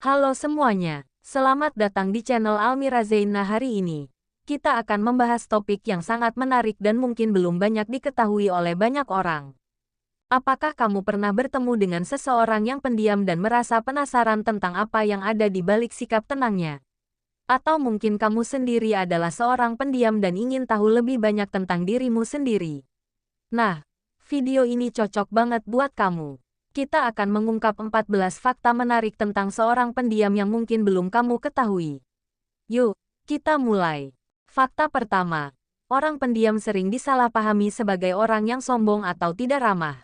Halo semuanya, selamat datang di channel Almira Zaina. Hari ini, kita akan membahas topik yang sangat menarik dan mungkin belum banyak diketahui oleh banyak orang. Apakah kamu pernah bertemu dengan seseorang yang pendiam dan merasa penasaran tentang apa yang ada di balik sikap tenangnya? Atau mungkin kamu sendiri adalah seorang pendiam dan ingin tahu lebih banyak tentang dirimu sendiri? Nah, video ini cocok banget buat kamu. Kita akan mengungkap 14 fakta menarik tentang seorang pendiam yang mungkin belum kamu ketahui. Yuk, kita mulai. Fakta pertama, orang pendiam sering disalahpahami sebagai orang yang sombong atau tidak ramah.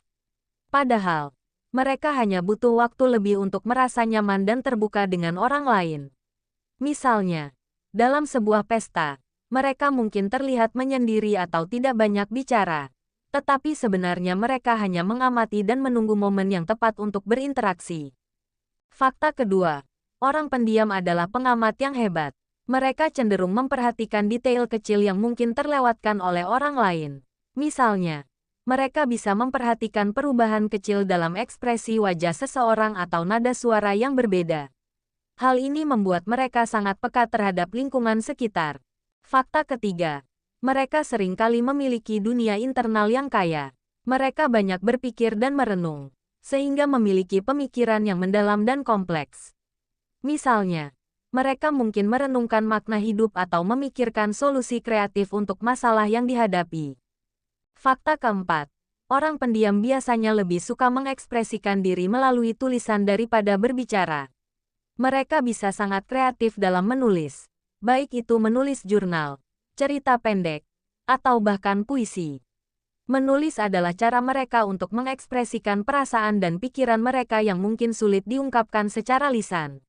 Padahal, mereka hanya butuh waktu lebih untuk merasa nyaman dan terbuka dengan orang lain. Misalnya, dalam sebuah pesta, mereka mungkin terlihat menyendiri atau tidak banyak bicara. Tetapi sebenarnya mereka hanya mengamati dan menunggu momen yang tepat untuk berinteraksi. Fakta kedua, orang pendiam adalah pengamat yang hebat. Mereka cenderung memperhatikan detail kecil yang mungkin terlewatkan oleh orang lain. Misalnya, mereka bisa memperhatikan perubahan kecil dalam ekspresi wajah seseorang atau nada suara yang berbeda. Hal ini membuat mereka sangat peka terhadap lingkungan sekitar. Fakta ketiga, mereka seringkali memiliki dunia internal yang kaya. Mereka banyak berpikir dan merenung, sehingga memiliki pemikiran yang mendalam dan kompleks. Misalnya, mereka mungkin merenungkan makna hidup atau memikirkan solusi kreatif untuk masalah yang dihadapi. Fakta keempat, orang pendiam biasanya lebih suka mengekspresikan diri melalui tulisan daripada berbicara. Mereka bisa sangat kreatif dalam menulis, baik itu menulis jurnal, cerita pendek, atau bahkan puisi. Menulis adalah cara mereka untuk mengekspresikan perasaan dan pikiran mereka yang mungkin sulit diungkapkan secara lisan.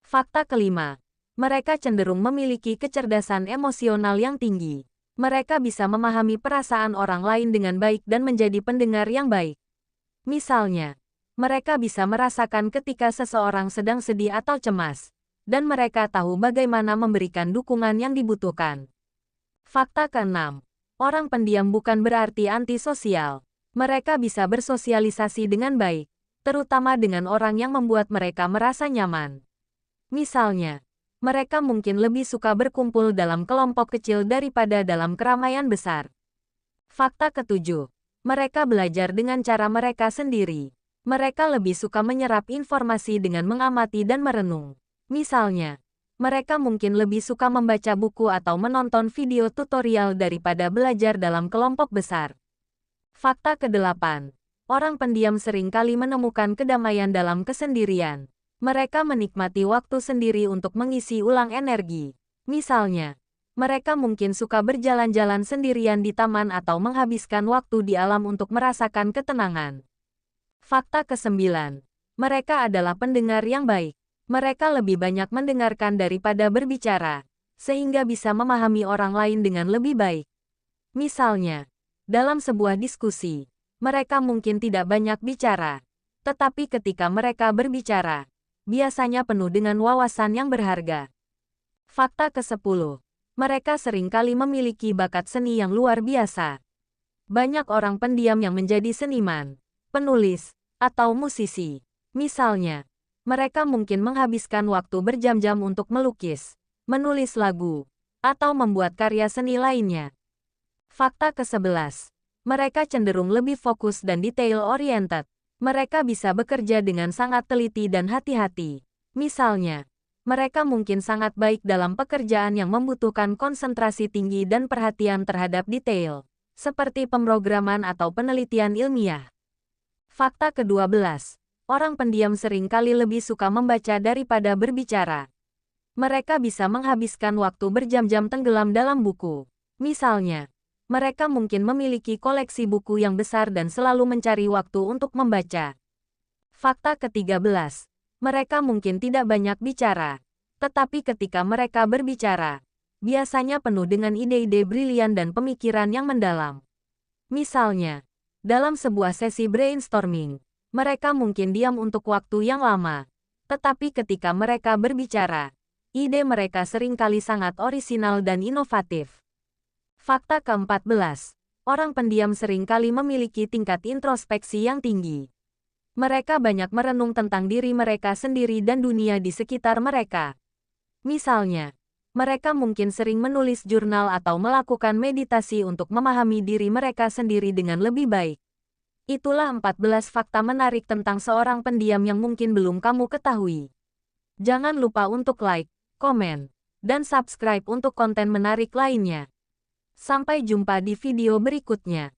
Fakta kelima, mereka cenderung memiliki kecerdasan emosional yang tinggi. Mereka bisa memahami perasaan orang lain dengan baik dan menjadi pendengar yang baik. Misalnya, mereka bisa merasakan ketika seseorang sedang sedih atau cemas, dan mereka tahu bagaimana memberikan dukungan yang dibutuhkan. Fakta keenam, orang pendiam bukan berarti antisosial. Mereka bisa bersosialisasi dengan baik, terutama dengan orang yang membuat mereka merasa nyaman. Misalnya, mereka mungkin lebih suka berkumpul dalam kelompok kecil daripada dalam keramaian besar. Fakta ketujuh, mereka belajar dengan cara mereka sendiri. Mereka lebih suka menyerap informasi dengan mengamati dan merenung. Misalnya, mereka mungkin lebih suka membaca buku atau menonton video tutorial daripada belajar dalam kelompok besar. Fakta kedelapan, orang pendiam seringkali menemukan kedamaian dalam kesendirian. Mereka menikmati waktu sendiri untuk mengisi ulang energi. Misalnya, mereka mungkin suka berjalan-jalan sendirian di taman atau menghabiskan waktu di alam untuk merasakan ketenangan. Fakta kesembilan, mereka adalah pendengar yang baik. Mereka lebih banyak mendengarkan daripada berbicara, sehingga bisa memahami orang lain dengan lebih baik. Misalnya, dalam sebuah diskusi, mereka mungkin tidak banyak bicara, tetapi ketika mereka berbicara, biasanya penuh dengan wawasan yang berharga. Fakta ke-10, mereka seringkali memiliki bakat seni yang luar biasa. Banyak orang pendiam yang menjadi seniman, penulis, atau musisi. Misalnya, mereka mungkin menghabiskan waktu berjam-jam untuk melukis, menulis lagu, atau membuat karya seni lainnya. Fakta ke-11, mereka cenderung lebih fokus dan detail-oriented. Mereka bisa bekerja dengan sangat teliti dan hati-hati. Misalnya, mereka mungkin sangat baik dalam pekerjaan yang membutuhkan konsentrasi tinggi dan perhatian terhadap detail, seperti pemrograman atau penelitian ilmiah. Fakta ke-12, orang pendiam seringkali lebih suka membaca daripada berbicara. Mereka bisa menghabiskan waktu berjam-jam tenggelam dalam buku. Misalnya, mereka mungkin memiliki koleksi buku yang besar dan selalu mencari waktu untuk membaca. Fakta ke-13, mereka mungkin tidak banyak bicara. Tetapi ketika mereka berbicara, biasanya penuh dengan ide-ide brilian dan pemikiran yang mendalam. Misalnya, dalam sebuah sesi brainstorming, mereka mungkin diam untuk waktu yang lama, tetapi ketika mereka berbicara, ide mereka seringkali sangat orisinal dan inovatif. Fakta ke-14, orang pendiam seringkali memiliki tingkat introspeksi yang tinggi. Mereka banyak merenung tentang diri mereka sendiri dan dunia di sekitar mereka. Misalnya, mereka mungkin sering menulis jurnal atau melakukan meditasi untuk memahami diri mereka sendiri dengan lebih baik. Itulah 14 fakta menarik tentang seorang pendiam yang mungkin belum kamu ketahui. Jangan lupa untuk like, komen, dan subscribe untuk konten menarik lainnya. Sampai jumpa di video berikutnya.